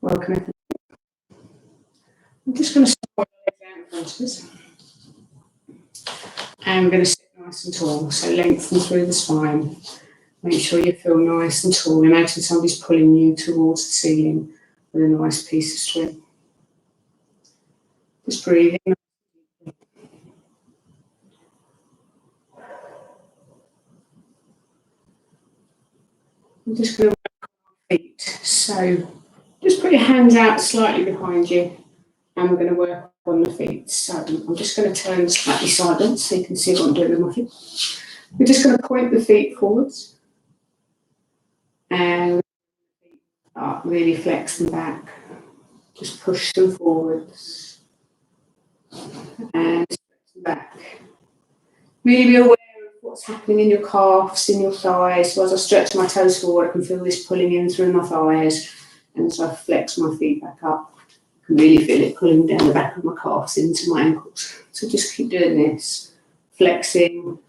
Welcome. I'm just going to start my legs out in front of us. And I'm going to sit nice and tall, so lengthen through the spine. Make sure you feel nice and tall. Imagine somebody's pulling you towards the ceiling with a nice piece of string. Just breathe in. I'm just going to work on my feet. So just put your hands out slightly behind you, and we're going to work on the feet. So I'm just going to turn slightly sideways so you can see what I'm doing with my feet. We're just going to point the feet forwards and really flex them back. Just push them forwards and stretch them back. Really be aware of what's happening in your calves, in your thighs. So as I stretch my toes forward, I can feel this pulling in through my thighs. And as I flex my feet back up, I can really feel it pulling down the back of my calves into my ankles. So just keep doing this, flexing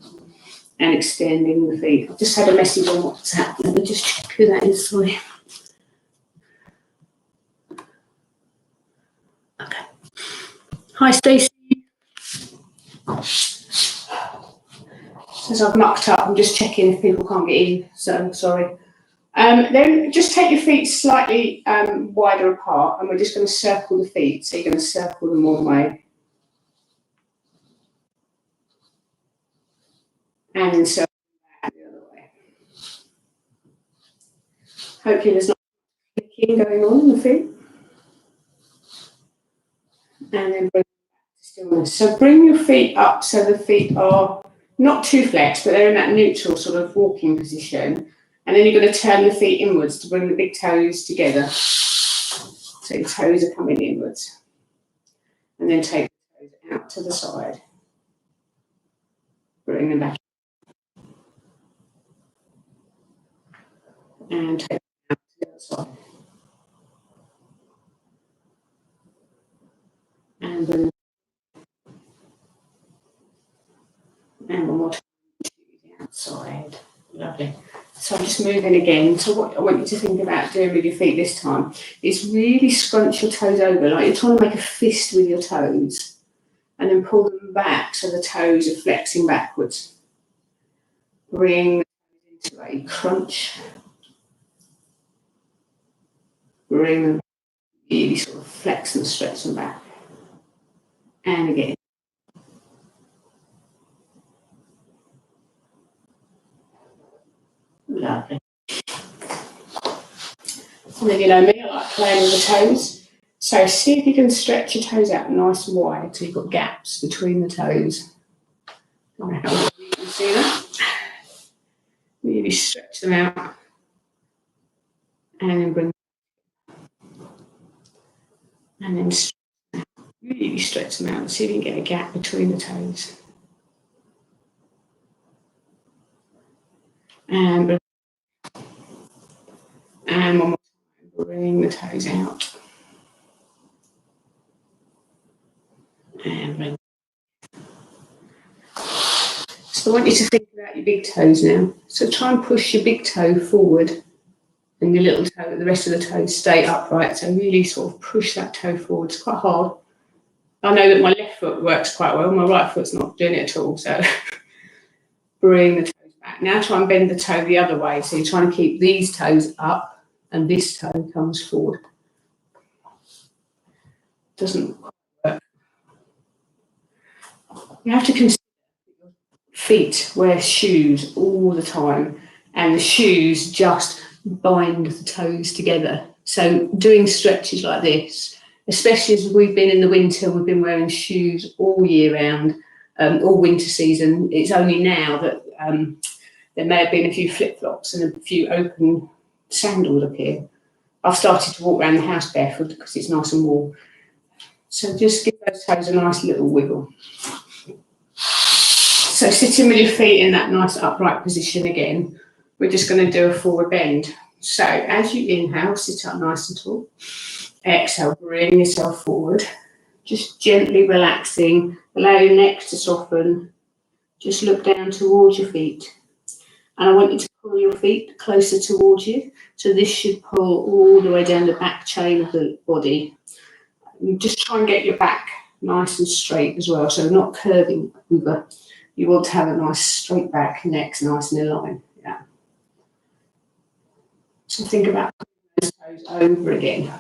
and extending the feet. I've just had a message on WhatsApp. Let me just check who that is for you. Okay. Hi, Stacey. As I've mucked up, I'm just checking if people can't get in, so sorry. Then just take your feet slightly wider apart, and we're just going to circle the feet. So you're going to circle them one way. And then circle back the other way. Hopefully there's not clicking going on in the feet. And then bring back to stillness. So bring your feet up so the feet are not too flexed, but they're in that neutral sort of walking position. And then you're going to turn the feet inwards to bring the big toes together. So your toes are coming inwards. And then take the toes out to the side. Bring them back. And take them out to the other side. And bring them. And one more time to the outside. Lovely. So I'm just moving again. So what I want you to think about doing with your feet this time is really scrunch your toes over, like you're trying to make a fist with your toes, and then pull them back so the toes are flexing backwards. Bring into a crunch. Bring them, really sort of flex and stretch them back. And again. Lovely. And then you know me, I like playing with the toes. So see if you can stretch your toes out nice and wide so you've got gaps between the toes. I don't know how well you can see that. Really stretch them out. And then bring them. And then really stretch them out and see if you can get a gap between the toes. And bring. And one more time, bring the toes out. And bring. So I want you to think about your big toes now. So try and push your big toe forward and your little toe, the rest of the toes stay upright. So really sort of push that toe forward. It's quite hard. I know that my left foot works quite well. My right foot's not doing it at all. So bring the toes back. Now try and bend the toe the other way. So you're trying to keep these toes up and this toe comes forward. Doesn't work. You have to consider your feet wear shoes all the time, and the shoes just bind the toes together. So doing stretches like this, especially as we've been in the winter, we've been wearing shoes all year round, all winter season. It's only now that there may have been a few flip-flops and a few open sandals up here. I've started to walk around the house barefoot because it's nice and warm. So just give those toes a nice little wiggle. So sitting with your feet in that nice upright position again, we're just going to do a forward bend. So as you inhale, sit up nice and tall. Exhale, bring yourself forward. Just gently relaxing, allow your neck to soften. Just look down towards your feet. And I want you to pull your feet closer towards you. So this should pull all the way down the back chain of the body. You just try and get your back nice and straight as well, so not curving over. You want to have a nice straight back, neck's nice and in line. Yeah. So think about those toes over again.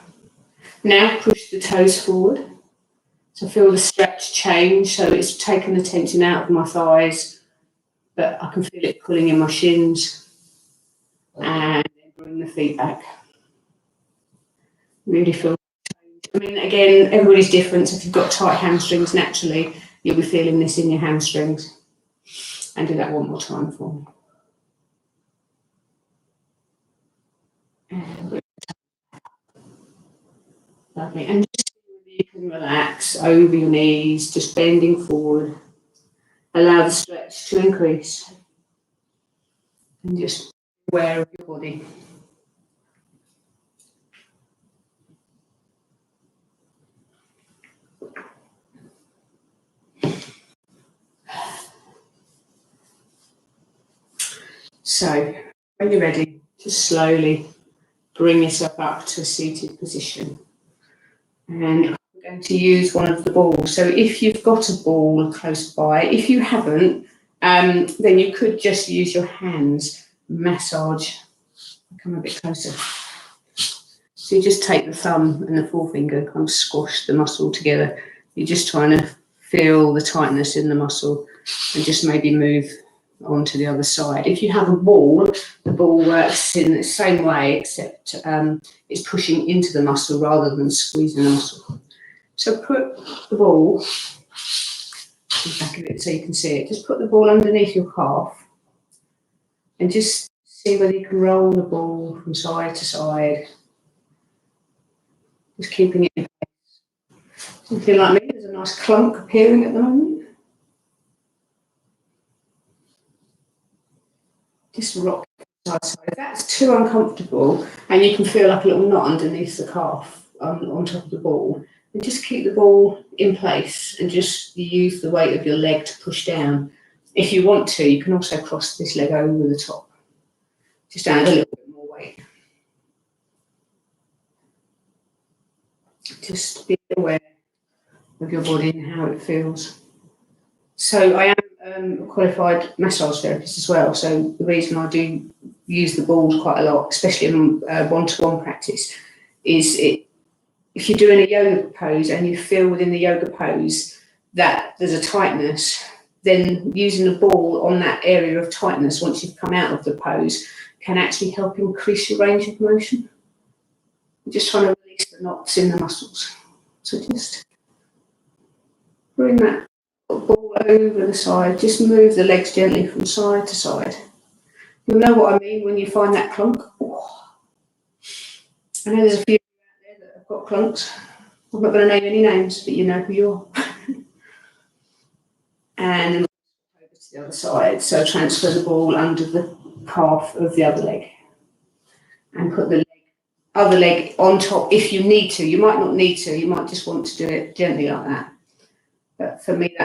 Now push the toes forward. So feel the stretch change. So it's taken the tension out of my thighs, but I can feel it pulling in my shins. And then bring the feet back. Really feel the change. I mean, again, everybody's different. So if you've got tight hamstrings, naturally, you'll be feeling this in your hamstrings. And do that one more time for me. And lovely. And just you can relax over your knees, just bending forward. Allow the stretch to increase. And just be aware of your body. So, when you're ready, just slowly bring yourself up to a seated position. And I'm going to use one of the balls. So if you've got a ball close by, if you haven't, then you could just use your hands, massage, come a bit closer. So you just take the thumb and the forefinger, kind of squash the muscle together. You're just trying to feel the tightness in the muscle and just maybe move on to the other side. If you have a ball, the ball works in the same way, except it's pushing into the muscle rather than squeezing the muscle. So put the ball, back of it so you can see it, just put the ball underneath your calf and just see whether you can roll the ball from side to side. Just keeping it in place. Something like me, there's a nice clunk appearing at the moment. Just rock side to side. If that's too uncomfortable and you can feel like a little knot underneath the calf on top of the ball, then just keep the ball in place and just use the weight of your leg to push down. If you want to, you can also cross this leg over the top. Just add a little bit more weight. Just be aware of your body and how it feels. So I am a qualified massage therapist as well. So the reason I do use the balls quite a lot, especially in one-to-one practice, is if you're doing a yoga pose and you feel within the yoga pose that there's a tightness, then using the ball on that area of tightness once you've come out of the pose can actually help increase your range of motion. You're just trying to release the knots in the muscles. So just bring that ball over the side. Just move the legs gently from side to side. You'll know what I mean when you find that clunk. Oh. I know there's a few out there that have got clunks. I'm not going to name any names, but you know who you are. And then over to the other side. So transfer the ball under the calf of the other leg. And put the other leg on top if you need to. You might not need to. You might just want to do it gently like that. But for me,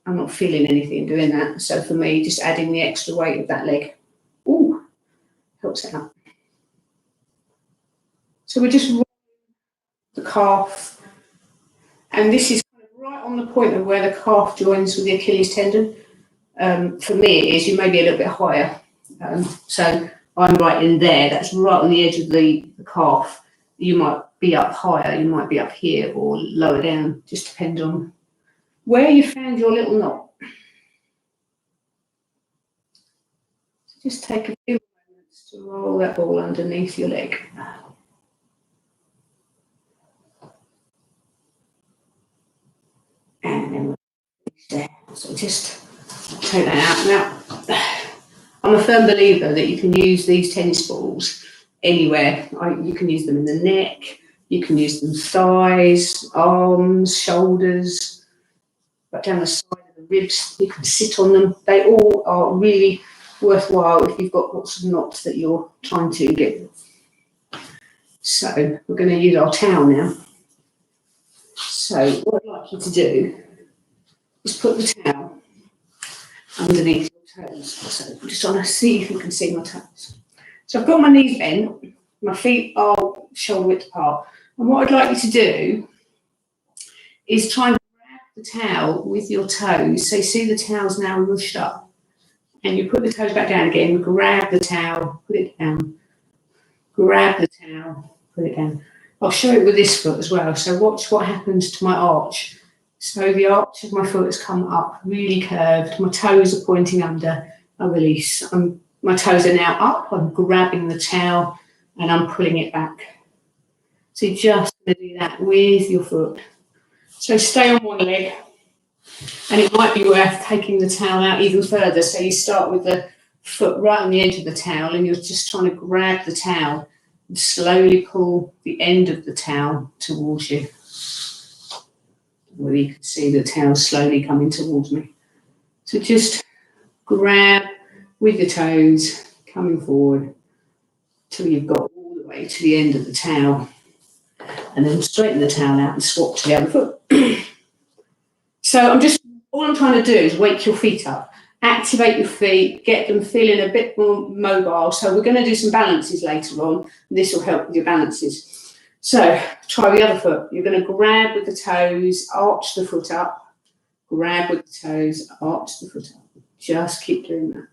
I'm not feeling anything doing that. So for me, just adding the extra weight of that leg, helps it out. So we're just rolling the calf, and this is kind of right on the point of where the calf joins with the Achilles tendon. For me, it is. You may be a little bit higher. So I'm right in there. That's right on the edge of the calf. You might be up higher. You might be up here or lower down. Just depends on where you found your little knot. So just take a few moments to roll that ball underneath your leg. And then there. So just take that out. Now, I'm a firm believer that you can use these tennis balls anywhere. You can use them in the neck, you can use them thighs, arms, shoulders, right down the side of the ribs. You can sit on them. They all are really worthwhile if you've got lots of knots that you're trying to get rid of. So we're going to use our towel now. So what I'd like you to do is put the towel underneath your toes. So I'm just trying to see if you can see my toes. So I've got my knees bent, my feet are shoulder width apart. And what I'd like you to do is try and grab the towel with your toes. So you see the towel's now rushed up. And you put the toes back down again, grab the towel, put it down. Grab the towel, put it down. I'll show it with this foot as well. So watch what happens to my arch. So the arch of my foot has come up, really curved. My toes are pointing under. I release. My toes are now up. I'm grabbing the towel and I'm pulling it back. So you're just going to do that with your foot. So stay on one leg. And it might be worth taking the towel out even further. So you start with the foot right on the edge of the towel and you're just trying to grab the towel and slowly pull the end of the towel towards you. Where you can see the towel slowly coming towards me. So just grab with your toes, coming forward till you've got all the way to the end of the towel. And then straighten the towel out and swap to the other foot. So all I'm trying to do is wake your feet up, activate your feet, get them feeling a bit more mobile. So we're going to do some balances later on. And this will help with your balances. So try the other foot. You're going to grab with the toes, arch the foot up, grab with the toes, arch the foot up. Just keep doing that.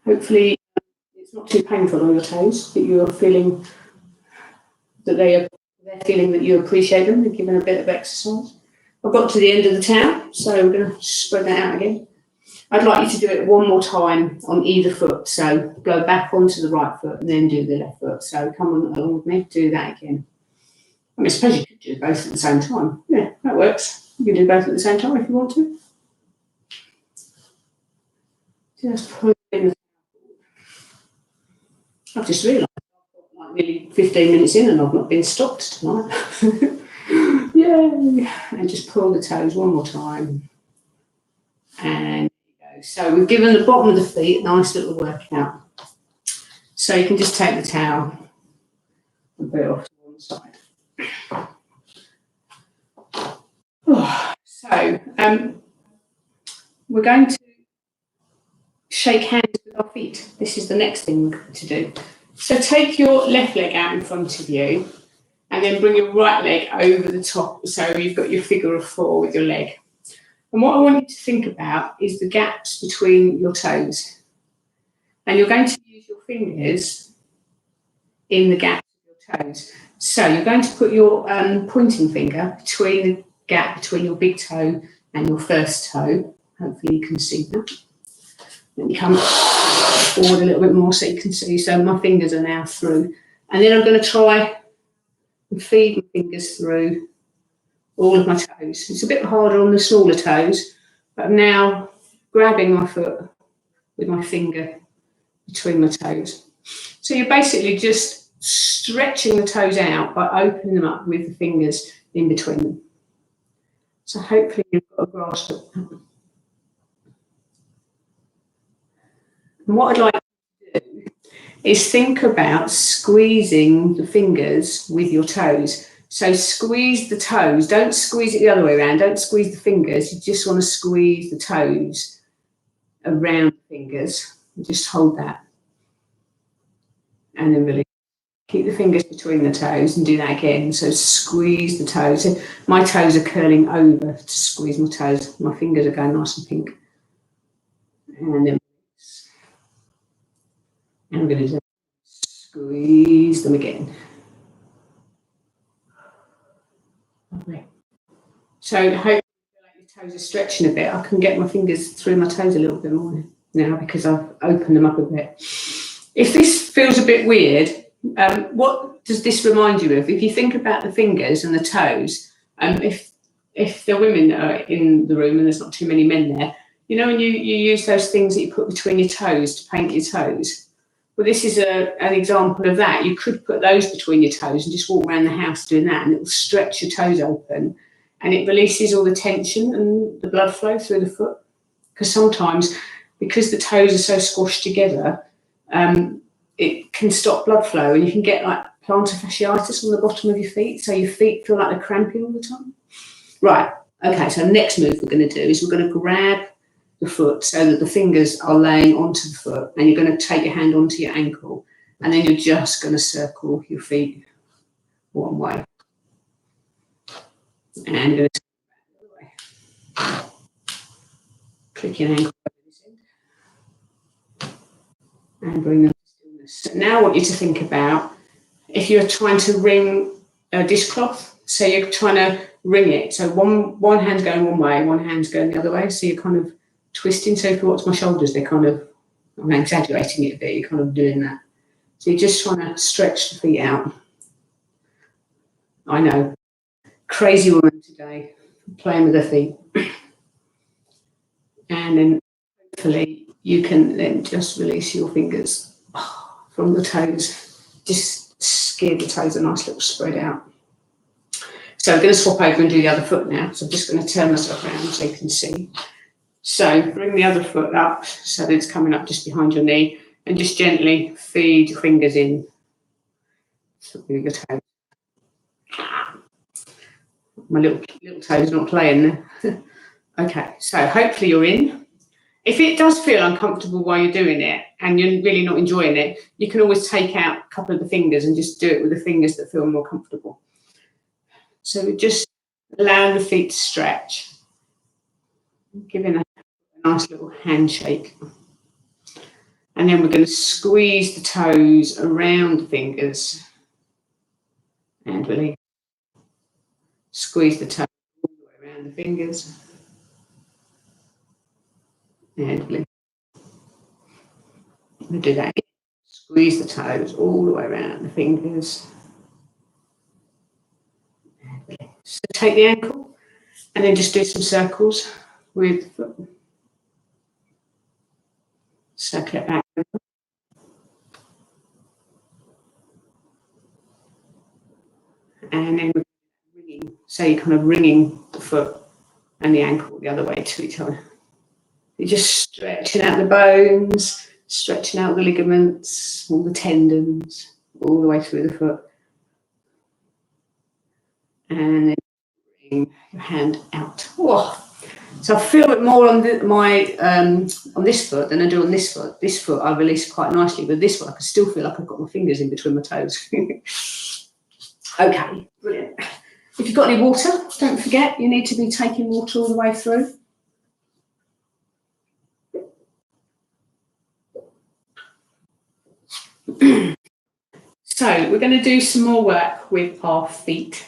Hopefully it's not too painful on your toes, that you're feeling that they're feeling that you appreciate them and giving a bit of exercise. I've got to the end of the towel, so we're going to spread that out again. I'd like you to do it one more time on either foot. So go back onto the right foot and then do the left foot. So come on along with me, do that again. I suppose you could do both at the same time. Yeah, that works. You can do both at the same time if you want to. Just pull it in. I've just realised I've got like nearly 15 minutes in and I've not been stopped tonight. Yay! And just pull the toes one more time. And there you go. So we've given the bottom of the feet a nice little workout. So you can just take the towel and put it off to one side. So we're going to shake hands with our feet. This is the next thing we're going to do. So take your left leg out in front of you and then bring your right leg over the top. So you've got your figure of four with your leg. And what I want you to think about is the gaps between your toes. And you're going to use your fingers in the gaps of your toes. So you're going to put your pointing finger between the gap between your big toe and your first toe. Hopefully you can see that. Then you come forward a little bit more so you can see. So my fingers are now through. And then I'm going to try and feed my fingers through all of my toes. It's a bit harder on the smaller toes, but I'm now grabbing my foot with my finger between my toes. So you're basically just stretching the toes out by opening them up with the fingers in between them. So hopefully you've got a grasp of that. And what I'd like to do is think about squeezing the fingers with your toes. So squeeze the toes. Don't squeeze it the other way around. Don't squeeze the fingers. You just want to squeeze the toes around the fingers. Just hold that. And then release. Keep the fingers between the toes and do that again. So squeeze the toes. So my toes are curling over to squeeze my toes. My fingers are going nice and pink. And then I'm going to squeeze them again. Lovely. So hopefully like your toes are stretching a bit. I can get my fingers through my toes a little bit more now because I've opened them up a bit. If this feels a bit weird, what does this remind you of? If you think about the fingers and the toes, if the women are in the room and there's not too many men there, you know when you use those things that you put between your toes to paint your toes? Well, this is an example of that. You could put those between your toes and just walk around the house doing that, and it will stretch your toes open and it releases all the tension and the blood flow through the foot. Because sometimes, because the toes are so squashed together, it can stop blood flow and you can get like plantar fasciitis on the bottom of your feet. So your feet feel like they're cramping all the time. Right, Okay, so next move we're going to do is we're going to grab the foot so that the fingers are laying onto the foot, and you're going to take your hand onto your ankle, and then you're just going to circle your feet one way. And you're going to turn the other way. Click your ankle over this end and bring them to stillness. Now I want you to think about if you're trying to wring a dishcloth, so you're trying to wring it. So one hand's going one way, one hand's going the other way. So you're kind of twisting. So if you watch my shoulders, they're kind of, I'm exaggerating it a bit, you're kind of doing that. So you're just trying to stretch the feet out. I know, crazy woman today, playing with her feet. And then hopefully you can then just release your fingers from the toes. Just give the toes a nice little spread out. So I'm going to swap over and do the other foot now. So I'm just going to turn myself around so you can see. So bring the other foot up so that it's coming up just behind your knee, and just gently feed your fingers in through your toes. My little toes not playing there. Okay, so hopefully you're in. If it does feel uncomfortable while you're doing it and you're really not enjoying it, you can always take out a couple of the fingers and just do it with the fingers that feel more comfortable. So just allowing the feet to stretch, giving a nice little handshake. And then we're going to squeeze the toes around the fingers and release. Squeeze the toes all the way around the fingers and release. We'll do that again. Squeeze the toes all the way around the fingers. So take the ankle and then just do some circles with the foot. Circle it back. And then ringing. So you're kind of wringing the foot and the ankle the other way to each other. You're just stretching out the bones, stretching out the ligaments, all the tendons, all the way through the foot. And then bring your hand out. Whoa. So I feel it more on on this foot than I do on this foot. This foot I release quite nicely, but this one I can still feel like I've got my fingers in between my toes. Okay, brilliant. If you've got any water, don't forget you need to be taking water all the way through. So we're going to do some more work with our feet.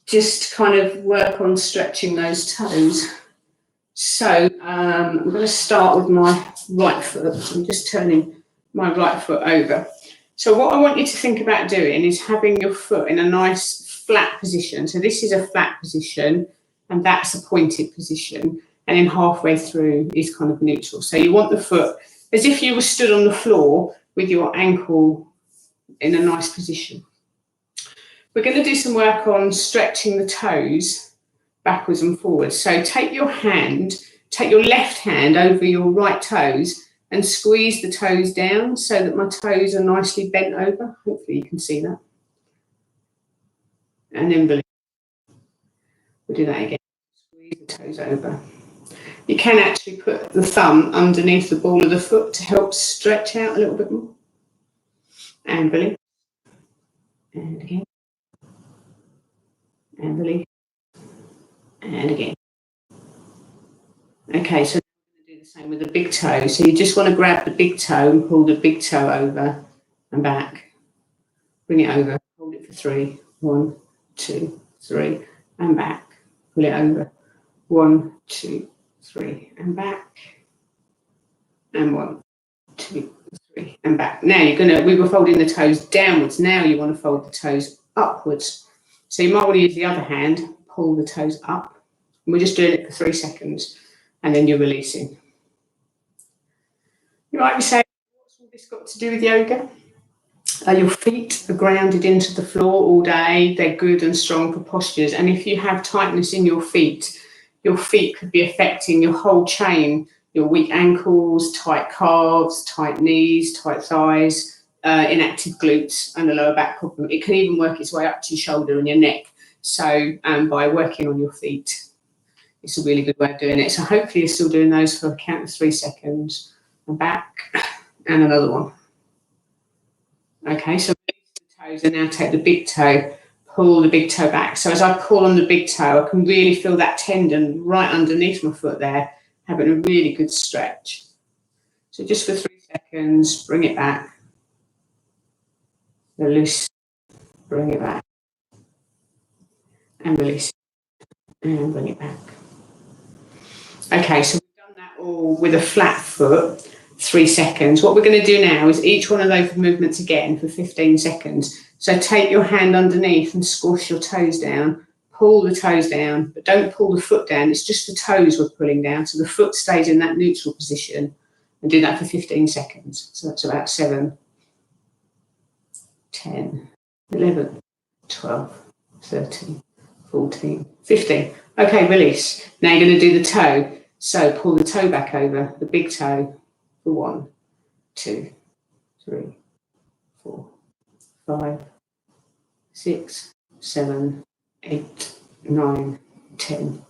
Just kind of work on stretching those toes. So I'm going to start with my right foot. I'm just turning my right foot over. So what I want you to think about doing is having your foot in a nice flat position. So this is a flat position and that's a pointed position. And then halfway through is kind of neutral. So you want the foot as if you were stood on the floor with your ankle in a nice position. We're going to do some work on stretching the toes backwards and forwards. So take your left hand over your right toes and squeeze the toes down so that my toes are nicely bent over. Hopefully you can see that. And then release. We'll do that again. Squeeze the toes over. You can actually put the thumb underneath the ball of the foot to help stretch out a little bit more. And release. And again. And release. And again. Okay, so we're going to do the same with the big toe. So you just want to grab the big toe and pull the big toe over and back. Bring it over, hold it for 3. 1, 2, 3, and back. Pull it over. 1, 2, 3, and back. And 1, 2, 3, and back. Now we were folding the toes downwards. Now you want to fold the toes upwards. So you might want to use the other hand, pull the toes up. And we're just doing it for 3 seconds. And then you're releasing. You might be saying, what's all this got to do with yoga? Your feet are grounded into the floor all day. They're good and strong for postures. And if you have tightness in your feet could be affecting your whole chain, your weak ankles, tight calves, tight knees, tight thighs, inactive glutes, and a lower back problem. It can even work its way up to your shoulder and your neck. So by working on your feet, it's a really good way of doing it. So hopefully you're still doing those for a count of 3 seconds. And back, and another one. Okay, so release the toes and now take the big toe, pull the big toe back. So as I pull on the big toe, I can really feel that tendon right underneath my foot there, having a really good stretch. So just for 3 seconds, bring it back. Release, bring it back. And release, and bring it back. Okay, so we've done that all with a flat foot, 3 seconds. What we're going to do now is each one of those movements again for 15 seconds. So take your hand underneath and squash your toes down, pull the toes down, but don't pull the foot down. It's just the toes we're pulling down. So the foot stays in that neutral position, and do that for 15 seconds. So that's about 7, 10, 11, 12, 13, 14, 15. Okay, release. Now you're going to do the toe. So pull the toe back over, the big toe, for 1, 2, 3, 4, 5, 6, 7, 8, 9, 10,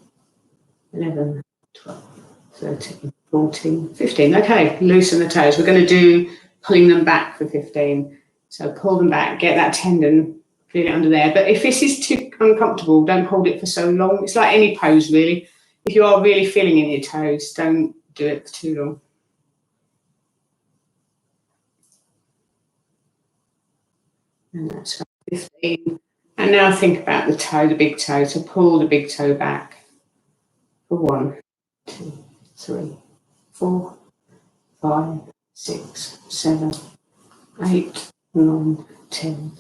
11, 12, 13, 14, 15. Okay, loosen the toes. We're going to do pulling them back for 15. So pull them back, get that tendon, feel it under there. But if this is too uncomfortable, don't hold it for so long. It's like any pose, really. If you are really feeling in your toes, don't do it for too long. And that's 15. And now think about the toe, the big toe. So pull the big toe back for 1, 2, 3, 4, 5, 6, 7, 8, 9, 10,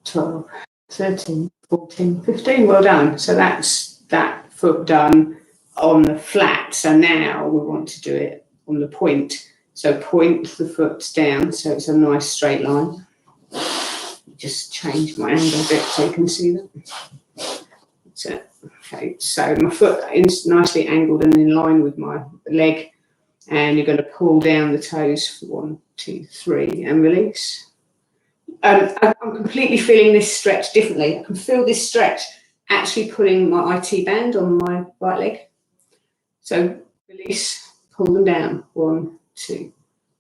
12, 13, 14, 15. Well done. So that's that foot done on the flat. So now we want to do it on the point. So point the foot down so it's a nice straight line. Just change my angle a bit so you can see that. That's it. Okay, so my foot is nicely angled and in line with my leg, and you're going to pull down the toes for 1, 2, 3 and release. I'm completely feeling this stretch differently. I can feel this stretch actually pulling my IT band on my right leg. So release, pull them down, 1, 2,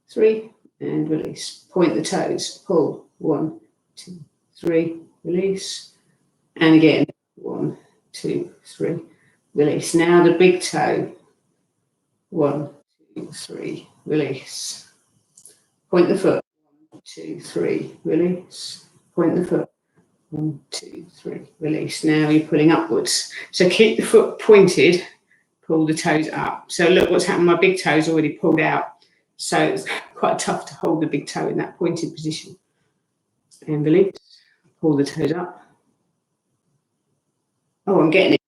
3 and release. Point the toes, pull, 1, 2, 3, release, and again, 1, 2, 3, release. Now the big toe, 1, 2, 3, release. Point the foot, 1, 2, 3, release. Point the foot, 1, 2, 3, release. Now you're pulling upwards. So keep the foot pointed, pull the toes up. So look what's happened, my big toe's already pulled out. So it's quite tough to hold the big toe in that pointed position. And release, pull the toes up. Oh, I'm getting it.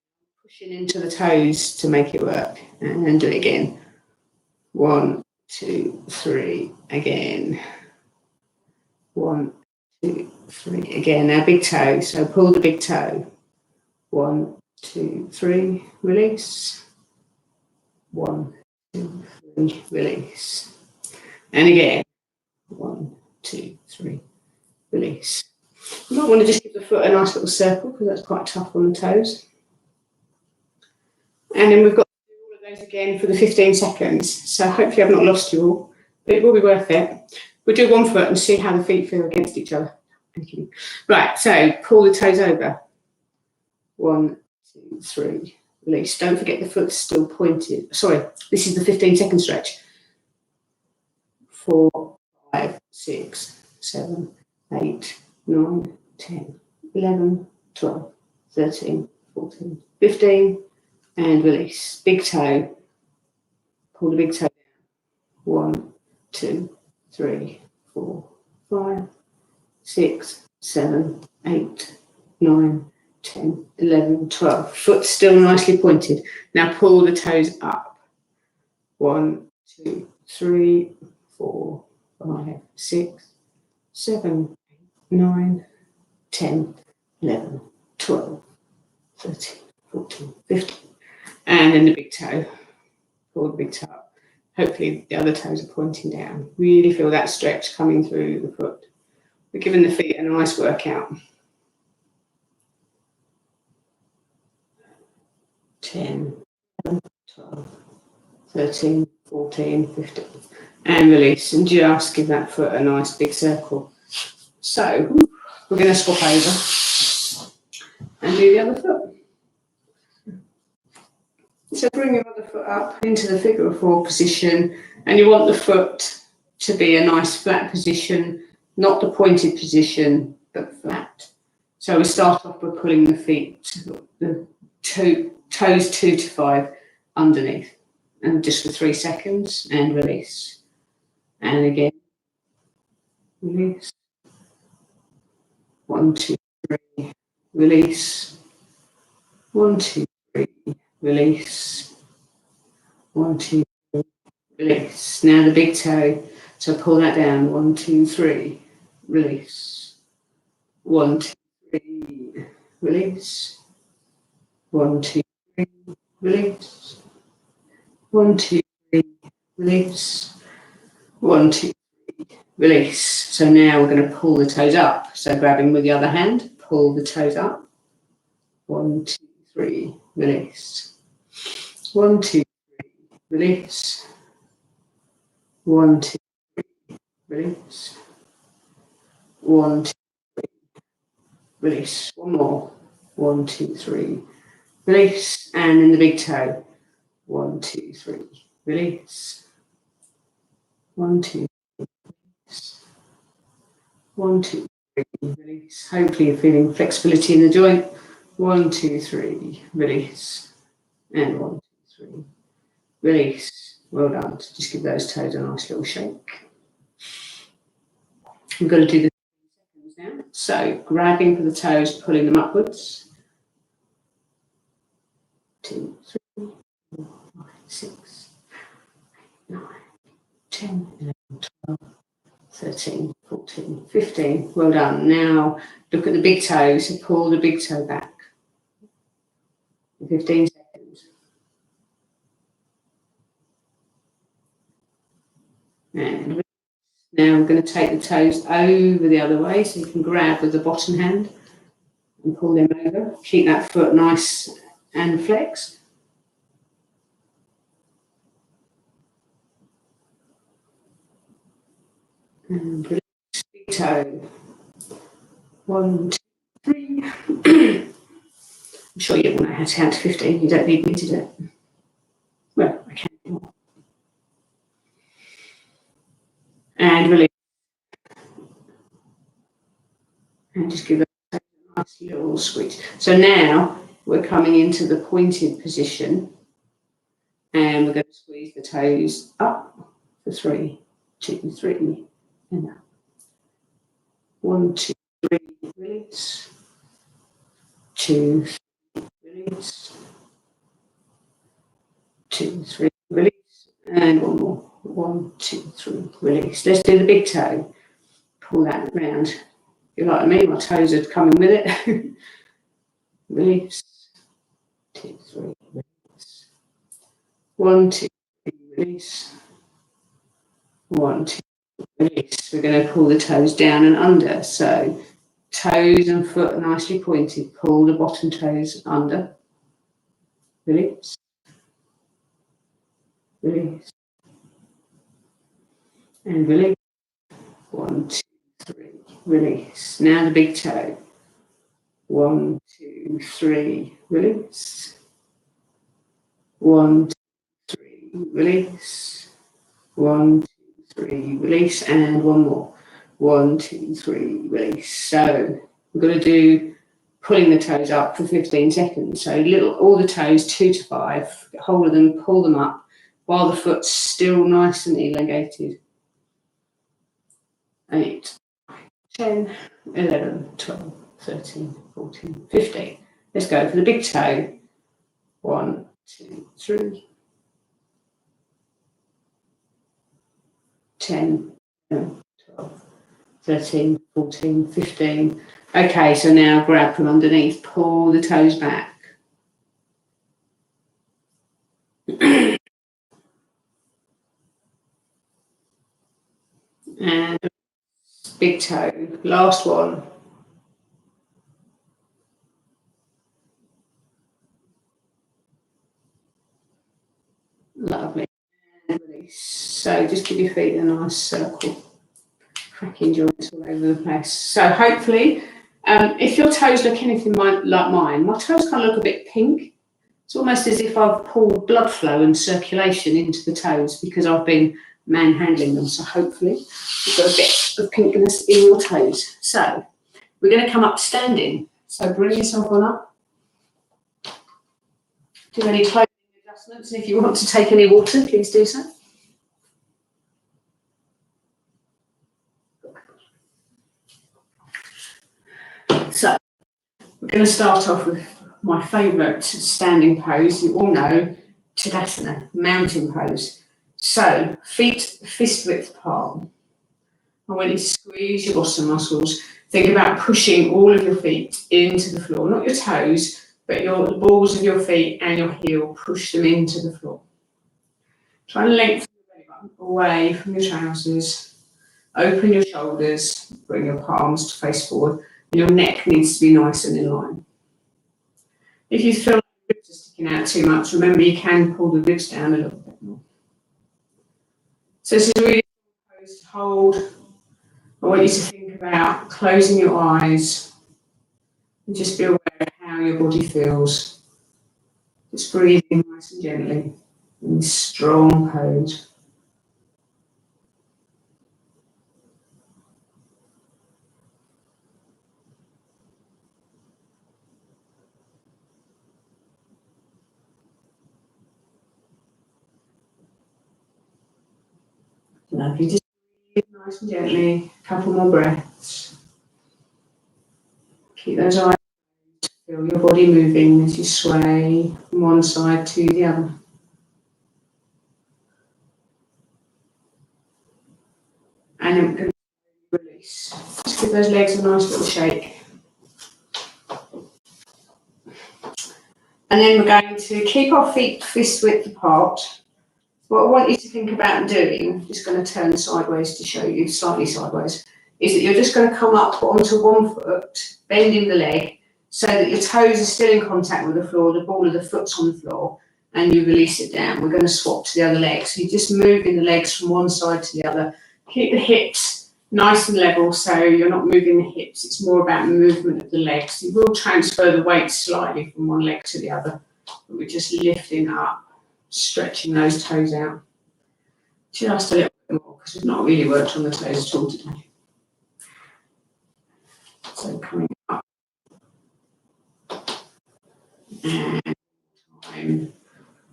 Pushing into the toes to make it work. And do it again. 1, 2, 3, again. 1, 2, 3, again. Now big toe, so pull the big toe. 1, 2, 3, release. 1, 2, 3, release. And again. 1, 2, 3, release. You might want to just give the foot a nice little circle because that's quite tough on the toes. And then we've got to do all of those again for the 15 seconds. So hopefully I've not lost you all, but it will be worth it. We'll do one foot and see how the feet feel against each other. Thank you. Right, so pull the toes over. 1, 2, 3, release. Don't forget the foot's still pointed. Sorry, this is the 15-second stretch. 4, 5, 6, 7, 8, 9, 10, 11, 12, 13, 14, 15, and release. Big toe. Pull the big toe down. 1, 2, 3, 4, 5, 6, 7, 8, 9, 10, 11, 12. Foot still nicely pointed. Now pull the toes up. 1, 2, 3, 4, 5, 6, 7, 8, 9, 10, 11, 12, 13, 14, 15. And then the big toe. Pull the big toe up. Hopefully the other toes are pointing down. Really feel that stretch coming through the foot. We're giving the feet a nice workout. 10, 12, 13, 14, 15. And release. And just give that foot a nice big circle. So we're going to swap over and do the other foot. So bring your other foot up into the figure of four position, and you want the foot to be a nice flat position, not the pointed position, but flat. So we start off by pulling the feet, the toes 2 to 5 underneath, and just for 3 seconds, and release. And again, release. 1, 2, 3, release. 1, 2, 3, release. 1, 2, 3, release. Now the big toe, so pull that down. 1, 2, 3, release. 1, 2, 3, release. 1, 2, 3, release. 1, 2, 3, release. 1, 2, 3, release. So now we're going to pull the toes up. So grabbing with the other hand, pull the toes up. 1, 2, 3, release. 1, 2, 3, release. 1, 2, 3, release. 1, 2, 3, release. One more. 1, 2, 3, release. And then the big toe. 1, 2, 3, release. 1, 2, 3, release. 1, 2, 3, release. Hopefully you're feeling flexibility in the joint. 1, 2, 3, release. And 1, 2, 3, release. Well done. So just give those toes a nice little shake. We're going to do the seconds now. So grabbing for the toes, pulling them upwards. 2, 3, 4, 5, 6, 8, 9, 10, 11, 12, 13, 14, 15. Well done. Now look at the big toe. So pull the big toe back. 15 seconds. And now we're going to take the toes over the other way, so you can grab with the bottom hand and pull them over. Keep that foot nice and flexed. And release, big toe. 1, 2, 3. I'm sure you don't want to have to count to 15. You don't need me to do it. Well, I can. And release. And just give it a nice little squeeze. So now we're coming into the pointed position, and we're going to squeeze the toes up for 3, 2, 3, and up. 1, 2, 3, release. 2, 3, release. 2, 3, release. And one more. 1, 2, 3, release. Let's do the big toe. Pull that round. You're like me, my toes are coming with it. Release. 2, 3, release. 1, 2, 3, release. 1, 2, release. We're going to pull the toes down and under. So toes and foot are nicely pointed. Pull the bottom toes under. Release. Release. And release. 1, 2, 3. Release. Now the big toe. 1, 2, 3. Release. 1, 2, 3. Release. 1, 2, 3. Release. And one more. 1, 2, 3. Release. So we're going to do pulling the toes up for 15 seconds. So all the toes 2 to 5. Get hold of them, pull them up while the foot's still nice and elongated. 8, 10, 11, 12, 13, 14, 15. Let's go for the big toe. 1, 2, 3. 10, 11, 12, 13, 14, 15. Okay, so now grab from underneath, pull the toes back. And big toe, last one. So just give your feet a nice circle. Cracking joints all over the place. So hopefully, if your toes look anything like mine, my toes kind of look a bit pink. It's almost as if I've pulled blood flow and circulation into the toes because I've been manhandling them. So hopefully you've got a bit of pinkness in your toes. So we're going to come up standing. So bring yourself on up. Do any clothing adjustments, and if you want to take any water, please do so. So we're going to start off with my favourite standing pose. You all know Malasana, mountain pose. So feet fist width apart. I want you to squeeze your bottom muscles. Think about pushing all of your feet into the floor, not your toes, but the balls of your feet and your heel. Push them into the floor. Try and lengthen your belly button away from your trousers. Open your shoulders. Bring your palms to face forward. And your neck needs to be nice and in line. If you feel like the ribs are sticking out too much, remember you can pull the ribs down a little bit more. So this is a really good pose to hold. I want you to think about closing your eyes and just be aware of how your body feels. Just breathing nice and gently in this strong pose. Lovely. Just breathe nice and gently. A couple more breaths. Keep those eyes closed. Feel your body moving as you sway from one side to the other. And then we're going to release. Just give those legs a nice little shake. And then we're going to keep our feet fist width apart. What I want you to think about doing, I'm just going to turn sideways to show you, slightly sideways, is that you're just going to come up onto one foot, bending the leg, so that your toes are still in contact with the floor, the ball of the foot's on the floor, and you release it down. We're going to swap to the other leg. So you're just moving the legs from one side to the other. Keep the hips nice and level, so you're not moving the hips. It's more about movement of the legs. You will transfer the weight slightly from one leg to the other, but we're just lifting up, stretching those toes out. Just a little bit more, because we've not really worked on the toes at all today. So coming up. And time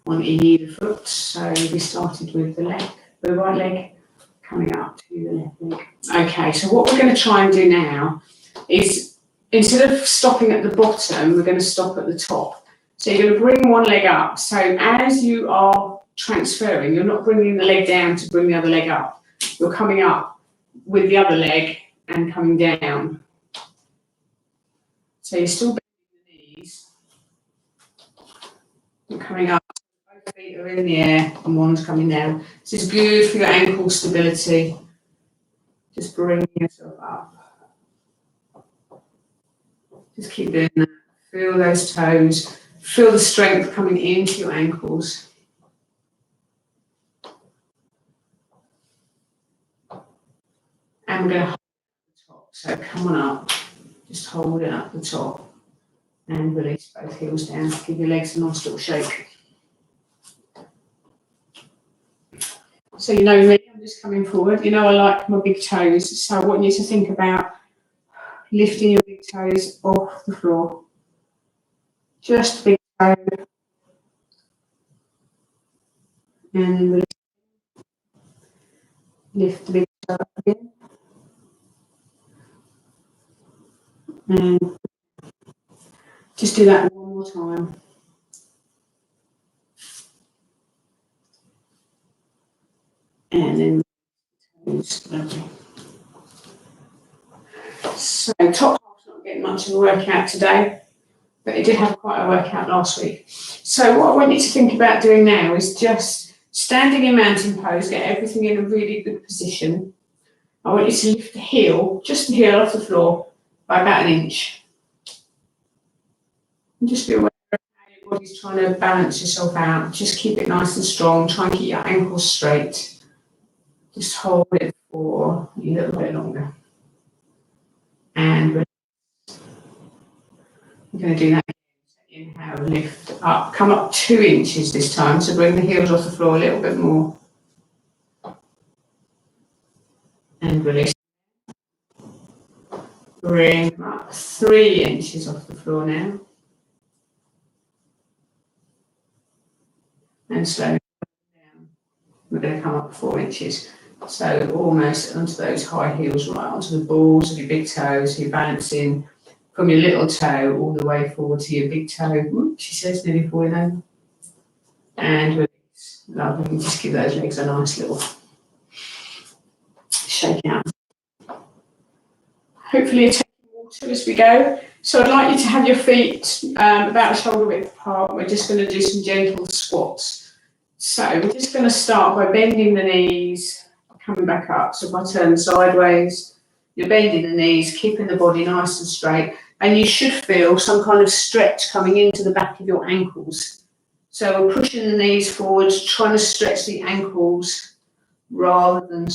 on either foot. So we started with the right leg, coming up to the left leg. Okay, so what we're going to try and do now is, instead of stopping at the bottom, we're going to stop at the top. So you're going to bring one leg up. So as you are transferring, you're not bringing the leg down to bring the other leg up. You're coming up with the other leg and coming down. So you're still bending the knees. You're coming up. Both feet are in the air and one's coming down. This is good for your ankle stability. Just bring yourself up. Just keep doing that. Feel those toes. Feel the strength coming into your ankles. And we're going to hold it at the top. So come on up. Just hold it up the top. And release both heels down. Give your legs a nice little shake. So you know me, I'm just coming forward. You know I like my big toes. So I want you to think about lifting your big toes off the floor. Just big toe. And release. Lift the big toe up again. And just do that one more time. And then lovely. So top half's not getting much of a workout today, but it did have quite a workout last week. So what I want you to think about doing now is just standing in mountain pose, get everything in a really good position. I want you to lift the heel, just the heel off the floor, by about 1 inch. And just be aware of how your body's trying to balance yourself out. Just keep it nice and strong. Try and keep your ankles straight. Just hold it for a little bit longer. And we're going to do that. Inhale, lift up, come up 2 inches this time. So bring the heels off the floor a little bit more. And release. Bring them up 3 inches off the floor now. And slowly down. We're going to come up 4 inches. So almost onto those high heels, right onto the balls of your big toes. So you're balancing from your little toe all the way forward to your big toe. Ooh, she says nearly falling over. And release. Lovely. Just give those legs a nice little shake out. Hopefully you're taking water as we go. So I'd like you to have your feet about shoulder width apart. We're just going to do some gentle squats. So we're just going to start by bending the knees, coming back up. So if I turn sideways, you're bending the knees, keeping the body nice and straight, and you should feel some kind of stretch coming into the back of your ankles. So we're pushing the knees forwards, trying to stretch the ankles rather than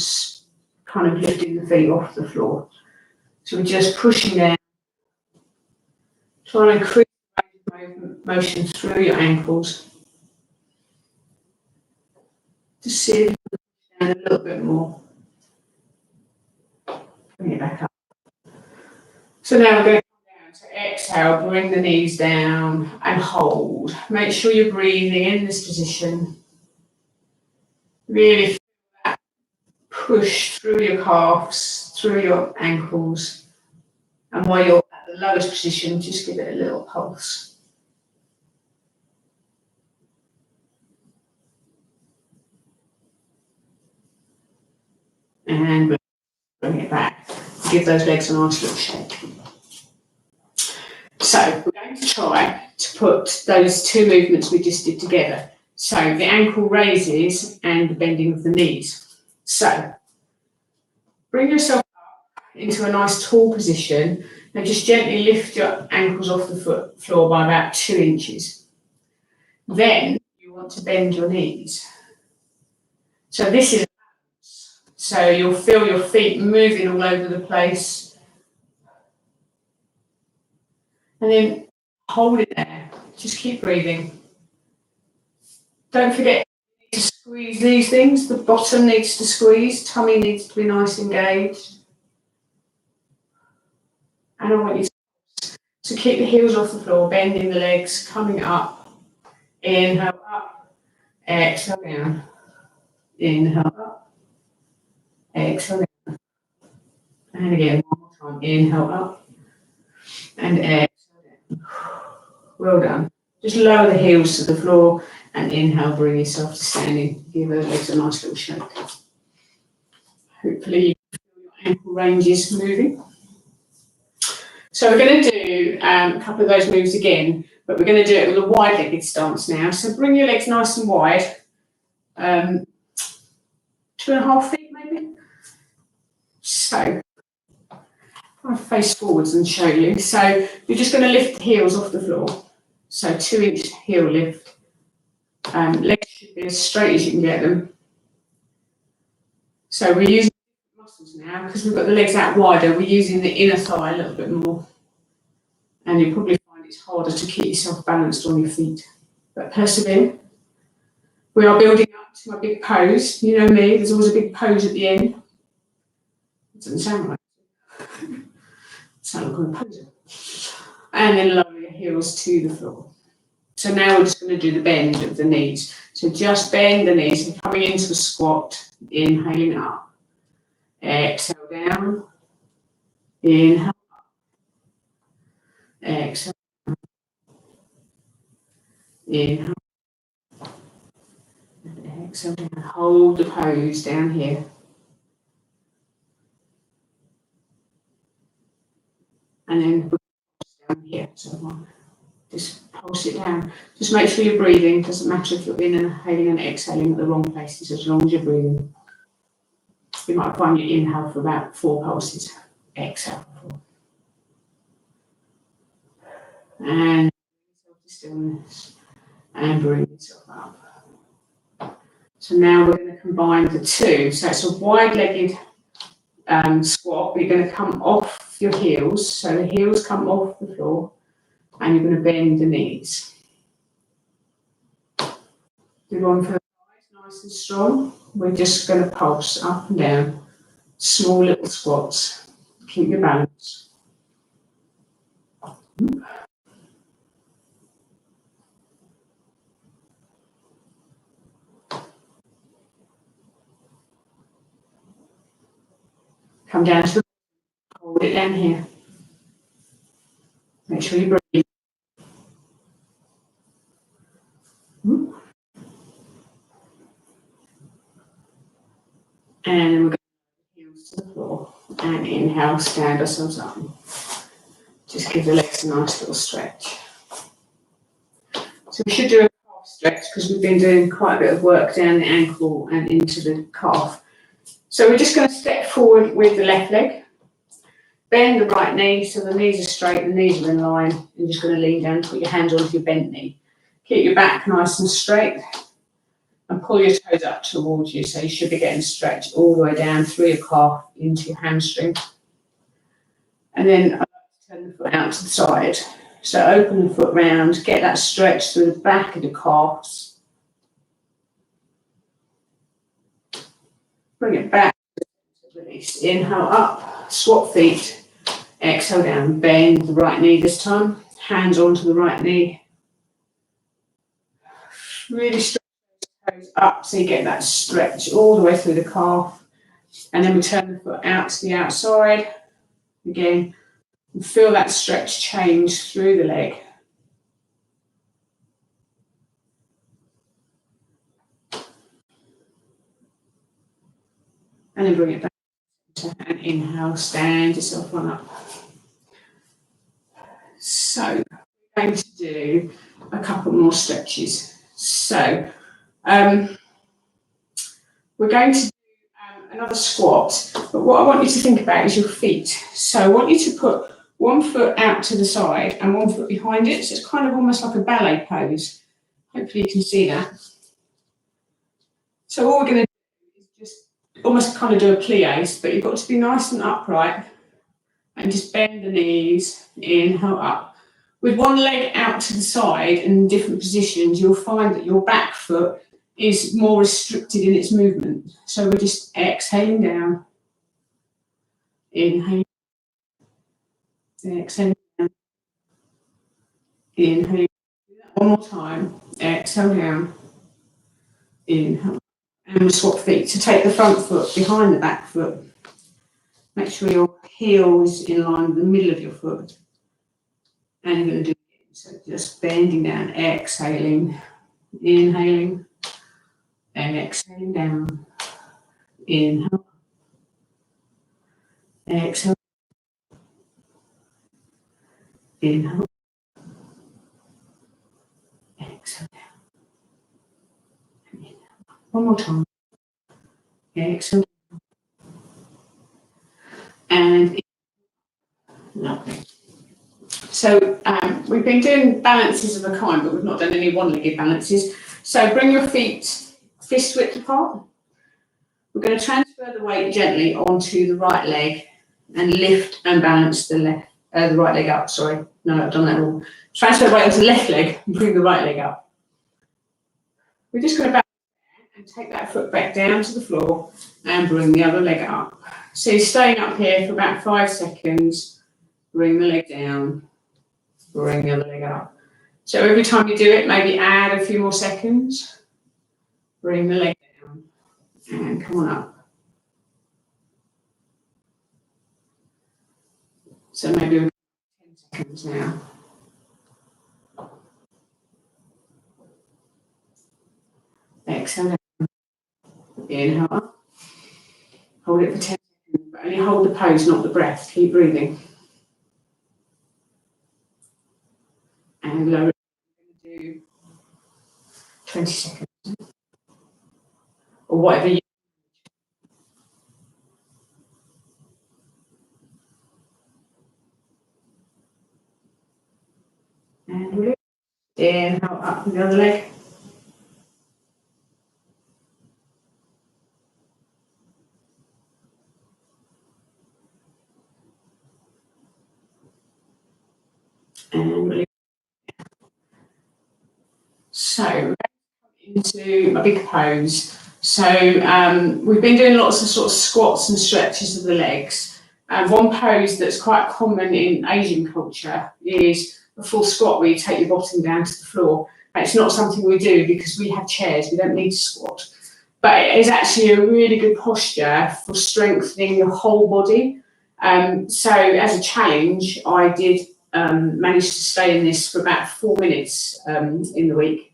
kind of lifting the feet off the floor. So we're just pushing down, trying to create motion through your ankles. Just see if you can push down a little bit more. Bring it back up. So now we're going to come down. So exhale, bring the knees down and hold. Make sure you're breathing in this position. Really feel that push through your calves, through your ankles. And while you're at the lowest position, just give it a little pulse. And bring it back. Give those legs a nice little shake. So we're going to try to put those 2 movements we just did together. So the ankle raises and the bending of the knees. So bring yourself up into a nice tall position and just gently lift your ankles off the floor by about 2 inches. Then you want to bend your knees. So this is balance. So you'll feel your feet moving all over the place. And then hold it there. Just keep breathing. Don't forget to squeeze these things. The bottom needs to squeeze. Tummy needs to be nice and engaged. And I want you to keep the heels off the floor, bending the legs, coming up. Inhale up. Exhale down. Inhale up. Exhale down. And again, one more time. Inhale up. And exhale down. Well done. Just lower the heels to the floor and inhale, bring yourself to standing. Give those legs a nice little shake. Hopefully you can feel your ankle ranges moving. So we're going to do a couple of those moves again, but we're going to do it with a wide-legged stance now. So bring your legs nice and wide, 2.5 feet maybe. So I'll face forwards and show you. So you're just going to lift the heels off the floor. So 2-inch heel lift. Legs should be as straight as you can get them. So we're using muscles now because we've got the legs out wider. We're using the inner thigh a little bit more. And you'll probably find it's harder to keep yourself balanced on your feet. But persevere. We are building up to a big pose. You know me, there's always a big pose at the end. It doesn't sound right. Sound like a poser. And then lower your heels to the floor. So now we're just going to do the bend of the knees. So just bend the knees and coming into a squat, inhaling up. Exhale down. Inhale up. Exhale. Inhale. And exhale down. Hold the pose down here. And then down here. So just pulse it down. Just make sure you're breathing. Doesn't matter if you're inhaling and exhaling at the wrong places, as long as you're breathing. You might find you inhale for about 4 pulses. Exhale. And yourself to stillness. And bring yourself up. So now we're going to combine the two. So it's a wide-legged squat, but you're going to come off your heels. So the heels come off the floor and you're going to bend the knees. Do one for the thighs, nice and strong. We're just going to pulse up and down. Small little squats. Keep your balance. Come down to the hold it down here. Make sure you breathe. And we're going to heels to the floor. And inhale, stand ourselves up. Just give the legs a nice little stretch. So we should do a calf stretch because we've been doing quite a bit of work down the ankle and into the calf. So we're just going to step forward with the left leg. Bend the right knee so the knees are straight, the knees are in line. You're just going to lean down, put your hands onto your bent knee. Keep your back nice and straight and pull your toes up towards you. So you should be getting stretched all the way down through your calf into your hamstring. And then I like to turn the foot out to the side. So open the foot round, get that stretch through the back of the calves. Bring it back, release. Inhale up, swap feet. Exhale down, bend the right knee this time. Hands onto the right knee. Really stretch the toes up so you get that stretch all the way through the calf. And then we turn the foot out to the outside. Again, and feel that stretch change through the leg. And then bring it back. And inhale, stand yourself on up. So we're going to do a couple more stretches. So we're going to do another squat, but what I want you to think about is your feet. So I want you to put one foot out to the side and one foot behind it. So it's kind of almost like a ballet pose. Hopefully you can see that. So all we're going to do is just almost kind of do a plié, but you've got to be nice and upright and just bend the knees, inhale up. With one leg out to the side in different positions, you'll find that your back foot is more restricted in its movement. So we're just exhaling down, inhale, exhale down, inhale. One more time, exhale down, inhale. And we'll swap feet. So take the front foot behind the back foot. Make sure your heel is in line with the middle of your foot. And you're going to do it. So just bending down, exhaling, inhaling, and exhaling down. Inhale, exhale, inhale, exhale down. Inhale. One more time. Exhale. And lovely. So we've been doing balances of a kind, but we've not done any one-legged balances. So bring your feet fist width apart. We're going to transfer the weight gently onto the right leg and lift and balance the right leg up. Sorry, no, I've done that wrong. Transfer the weight onto the left leg and bring the right leg up. We're just going to balance and take that foot back down to the floor and bring the other leg up. So you're staying up here for about 5 seconds. Bring the leg down. Bring the other leg up. So every time you do it, maybe add a few more seconds. Bring the leg down and come on up. So maybe we'll 10 seconds now. Exhale down. Inhale up. Hold it for 10 seconds, but only hold the pose, not the breath. Keep breathing. And lower it. We're going to do 20 seconds. Or whatever you. And release. Inhale up with the other leg. And release. So into my big pose. So we've been doing lots of sort of squats and stretches of the legs. And one pose that's quite common in Asian culture is a full squat where you take your bottom down to the floor. And it's not something we do because we have chairs, we don't need to squat. But it is actually a really good posture for strengthening your whole body. So as a challenge, I did manage to stay in this for about 4 minutes in the week.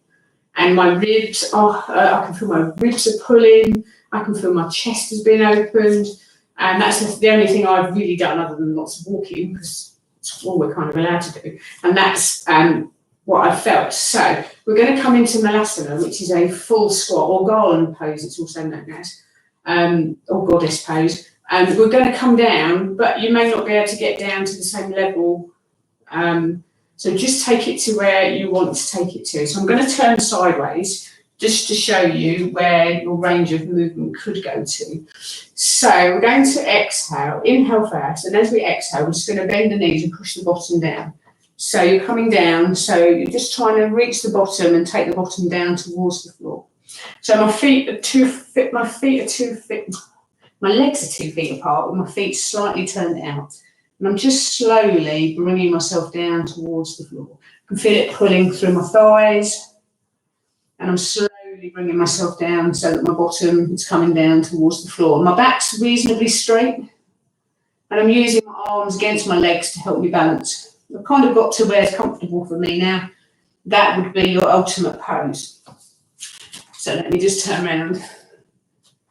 And my ribs are, I can feel my ribs are pulling, I can feel my chest has been opened. And that's the only thing I've really done other than lots of walking, because it's all we're kind of allowed to do. And that's what I felt. So we're going to come into Malasana, which is a full squat, or garland pose, it's also known as, or goddess pose. And we're going to come down, but you may not be able to get down to the same level. So just take it to where you want to take it to. So I'm going to turn sideways just to show you where your range of movement could go to. So we're going to exhale, inhale first, and as we exhale, we're just going to bend the knees and push the bottom down. So you're coming down, so you're just trying to reach the bottom and take the bottom down towards the floor. So my legs are 2 feet apart, with my feet slightly turned out. And I'm just slowly bringing myself down towards the floor. I can feel it pulling through my thighs. And I'm slowly bringing myself down so that my bottom is coming down towards the floor. My back's reasonably straight. And I'm using my arms against my legs to help me balance. I've kind of got to where it's comfortable for me now. That would be your ultimate pose. So let me just turn around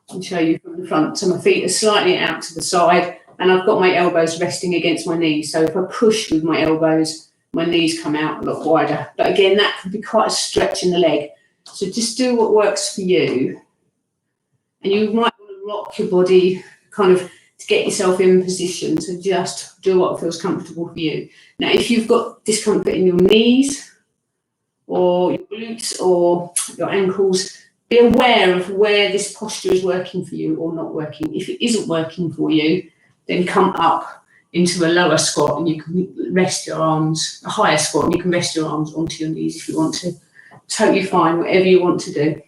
and show you from the front. So my feet are slightly out to the side. And I've got my elbows resting against my knees. So if I push with my elbows, my knees come out a lot wider. But again, that can be quite a stretch in the leg. So just do what works for you. And you might want to rock your body kind of to get yourself in position. So just do what feels comfortable for you. Now, if you've got discomfort in your knees or your glutes or your ankles, be aware of where this posture is working for you or not working. If it isn't working for you, then come up into a lower squat and you can rest your arms, a higher squat, and you can rest your arms onto your knees if you want to. Totally fine, whatever you want to do.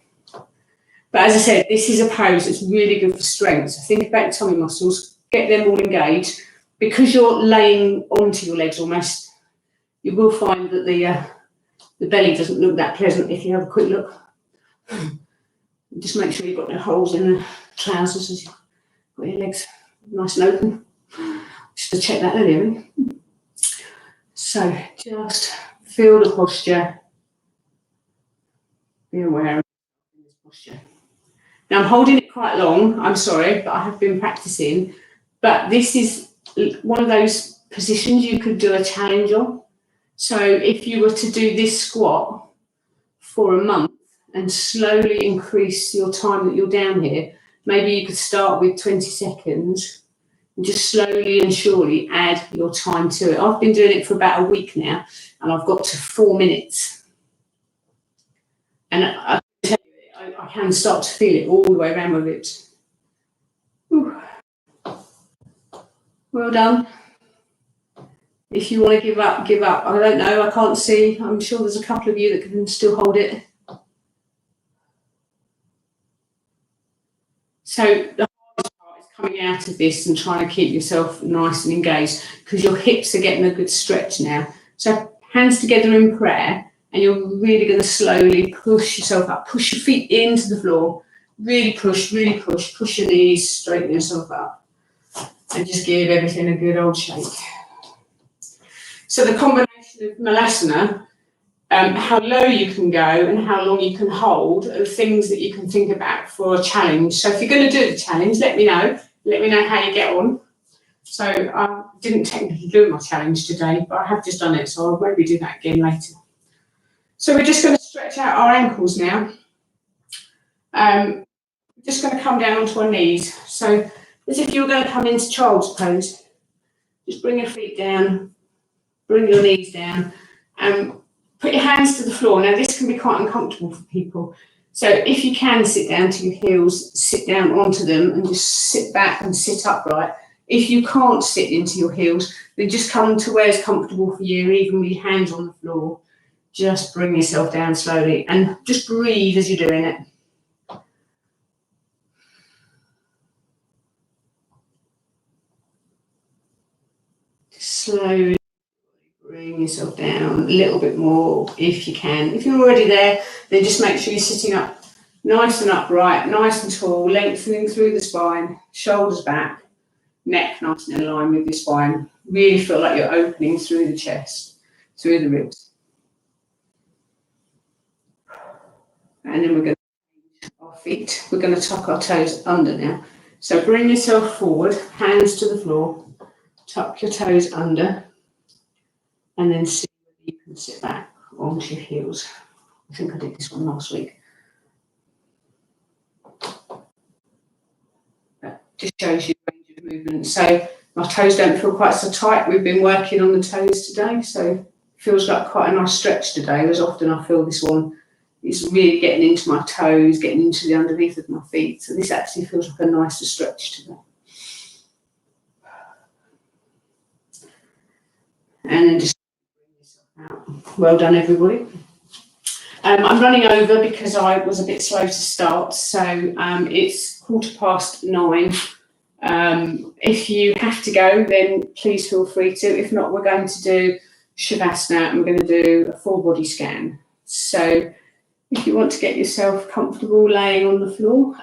But as I said, this is a pose that's really good for strength. So think about your tummy muscles, get them all engaged. Because you're laying onto your legs almost, you will find that the belly doesn't look that pleasant if you have a quick look. Just make sure you've got no holes in the trousers as you've got your legs nice and open. Just to check that earlier. So just feel the posture. Be aware of this posture. Now I'm holding it quite long, I'm sorry, but I have been practicing. But this is one of those positions you could do a challenge on. So if you were to do this squat for a month and slowly increase your time that you're down here, maybe you could start with 20 seconds and just slowly and surely add your time to it. I've been doing it for about a week now and I've got to 4 minutes. And I can tell you, I can start to feel it all the way around my ribs. Whew. Well done. If you want to give up, give up. I don't know, I can't see. I'm sure there's a couple of you that can still hold it. So the hardest part is coming out of this and trying to keep yourself nice and engaged because your hips are getting a good stretch now. So hands together in prayer, and you're really going to slowly push yourself up. Push your feet into the floor. Really push, push your knees, straighten yourself up. And just give everything a good old shake. So the combination of Malasana, how low you can go and how long you can hold are things that you can think about for a challenge. So if you're going to do the challenge, let me know. Let me know how you get on. So I didn't technically do my challenge today, but I have just done it, so I'll maybe do that again later. So we're just going to stretch out our ankles now. We're just going to come down onto our knees. So as if you were going to come into child's pose. Just bring your feet down, bring your knees down, and put your hands to the floor. Now this can be quite uncomfortable for people. So if you can sit down to your heels, sit down onto them and just sit back and sit upright. If you can't sit into your heels, then just come to where it's comfortable for you, even with your hands on the floor. Just bring yourself down slowly and just breathe as you're doing it. Slowly bring yourself down a little bit more if you can. If you're already there, then just make sure you're sitting up nice and upright, nice and tall, lengthening through the spine, shoulders back, neck nice and in line with your spine. Really feel like you're opening through the chest, through the ribs. And then we're going to our feet. We're going to tuck our toes under now. So bring yourself forward, hands to the floor, tuck your toes under, and then see whether you can sit back onto your heels. I think I did this one last week. That just shows you the range of movement. So my toes don't feel quite so tight. We've been working on the toes today, so it feels like quite a nice stretch today. As often I feel this one is really getting into my toes, getting into the underneath of my feet. So this actually feels like a nicer stretch today. And then just bring yourself out. Well done, everybody. I'm running over because I was a bit slow to start, so it's 9:15. If you have to go, then please feel free to. If not, we're going to do Shavasana and we're going to do a full body scan. So if you want to get yourself comfortable laying on the floor,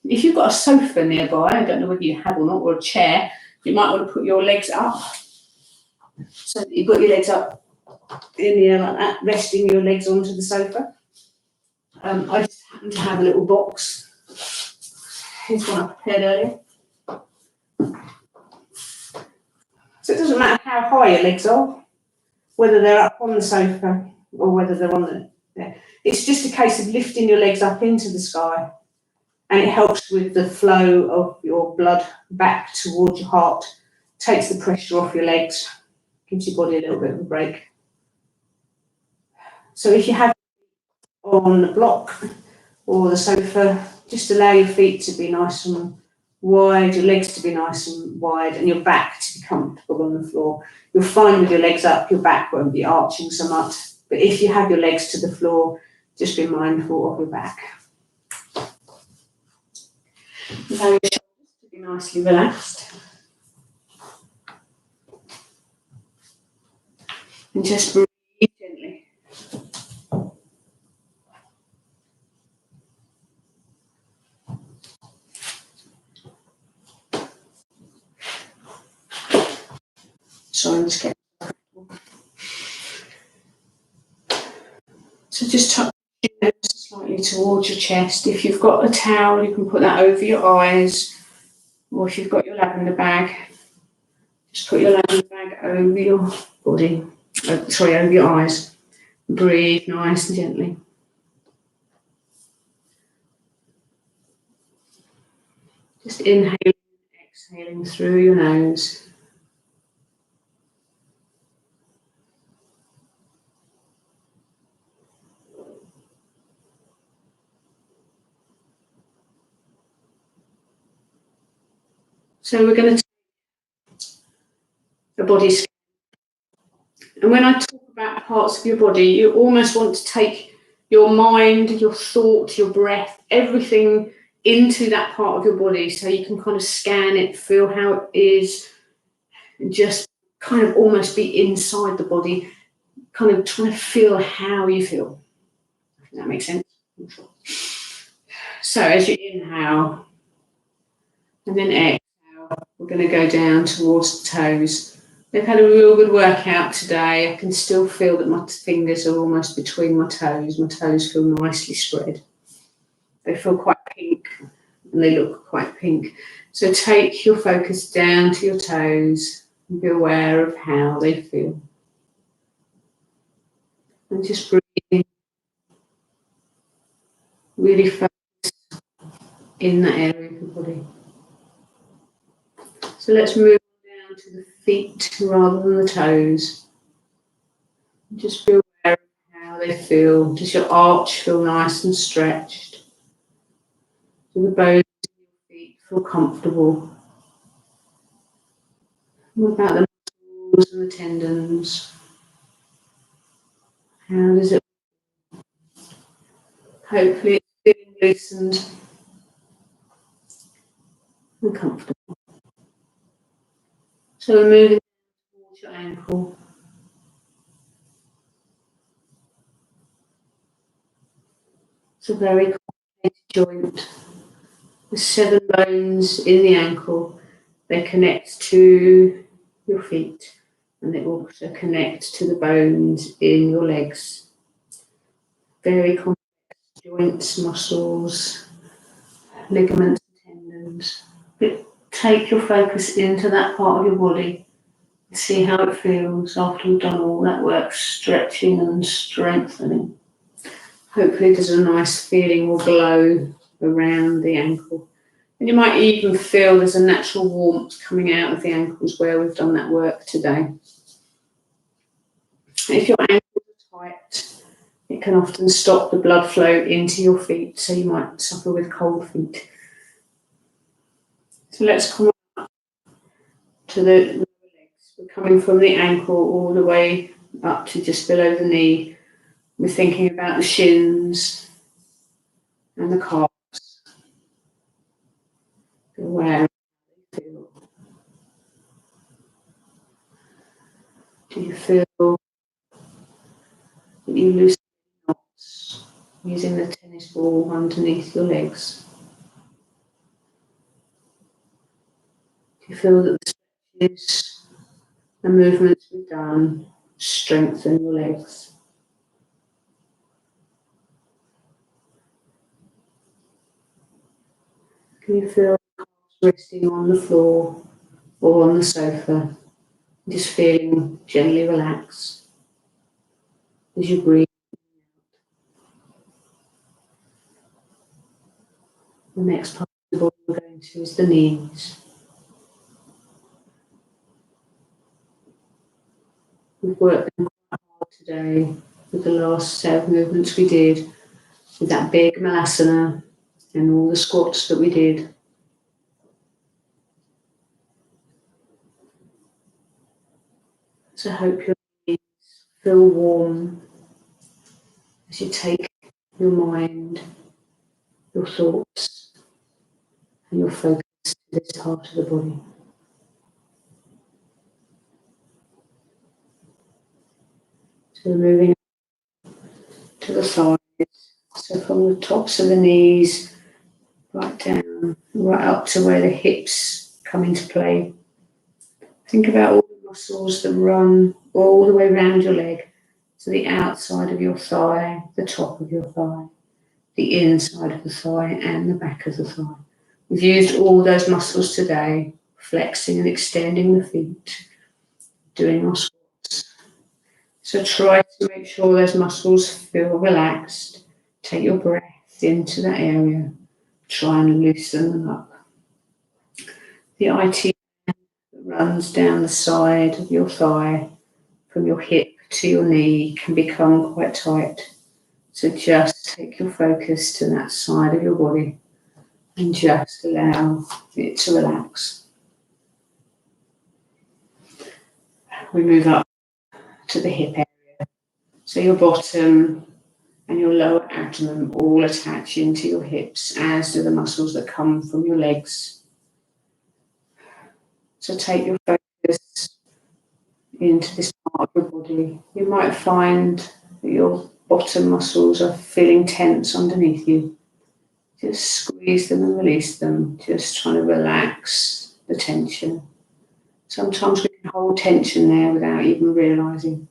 if you've got a sofa nearby, I don't know whether you have or not, or a chair, you might want to put your legs up. So that you've got your legs up in the air like that, resting your legs onto the sofa. I just happen to have a little box. Here's one I prepared earlier. So it doesn't matter how high your legs are, whether they're up on the sofa or whether they're on the there. It's just a case of lifting your legs up into the sky, and it helps with the flow of your blood back towards your heart, takes the pressure off your legs, gives your body a little bit of a break. So if you have on the block or the sofa, just allow your feet to be nice and wide, your legs to be nice and wide, and your back to be comfortable on the floor. You'll find with your legs up, your back won't be arching so much. But if you have your legs to the floor, just be mindful of your back. Allow your shoulders to be nicely relaxed. And just breathe gently. Sorry, I'm just getting. So just tuck your nose slightly towards your chest. If you've got a towel, you can put that over your eyes. Or if you've got your lavender bag, just put your lavender bag over your body. Over your eyes. Breathe nice and gently. Just inhaling and exhaling through your nose. So we're going to take a body scan. And when I talk about parts of your body, you almost want to take your mind, your thought, your breath, everything into that part of your body so you can kind of scan it, feel how it is, and just kind of almost be inside the body, kind of trying to feel how you feel. Does that make sense? So as you inhale and then exhale, we're going to go down towards the toes. They've had a real good workout today. I can still feel that my fingers are almost between my toes. My toes feel nicely spread. They feel quite pink and they look quite pink. So take your focus down to your toes and be aware of how they feel. And just breathe. Really focus in that area of your body. So let's move down to the feet rather than the toes. Just be aware of how they feel. Does your arch feel nice and stretched? Do the bones of your feet feel comfortable? What about the muscles and the tendons? How does it? Hopefully it's feeling loosened and comfortable. So we're moving towards your ankle. It's a very complicated joint. There's 7 bones in the ankle. They connect to your feet and they also connect to the bones in your legs. Very complex joints, muscles, ligaments, tendons. But take your focus into that part of your body and see how it feels after you've done all that work, stretching and strengthening. Hopefully there's a nice feeling or glow around the ankle. And you might even feel there's a natural warmth coming out of the ankles where we've done that work today. If your ankles are tight, it can often stop the blood flow into your feet, so you might suffer with cold feet. So let's come up to the legs. We're coming from the ankle all the way up to just below the knee. We're thinking about the shins and the calves. Where do you feel? Do you feel that you loosen knots using the tennis ball underneath your legs? Do you feel that the stretches and movements we've done strengthen your legs? Can you feel resting on the floor or on the sofa, just feeling gently relaxed as you breathe? The next part of the body we're going to is the knees. We've worked them quite hard today with the last set of movements we did, with that big Malasana and all the squats that we did. So I hope your knees feel warm as you take your mind, your thoughts, and your focus to this part of the body. So we're moving to the thighs. So from the tops of the knees, right down, right up to where the hips come into play. Think about all the muscles that run all the way around your leg. So the outside of your thigh, the top of your thigh, the inside of the thigh, and the back of the thigh. We've used all those muscles today, flexing and extending the feet, doing our squats. So try to make sure those muscles feel relaxed. Take your breath into that area. Try and loosen them up. The IT that runs down the side of your thigh from your hip to your knee can become quite tight. So just take your focus to that side of your body and just allow it to relax. We move up to the hip area. So your bottom and your lower abdomen all attach into your hips, as do the muscles that come from your legs. So take your focus into this part of your body. You might find that your bottom muscles are feeling tense underneath you. Just squeeze them and release them, just trying to relax the tension. Sometimes we can hold tension there without even realizing.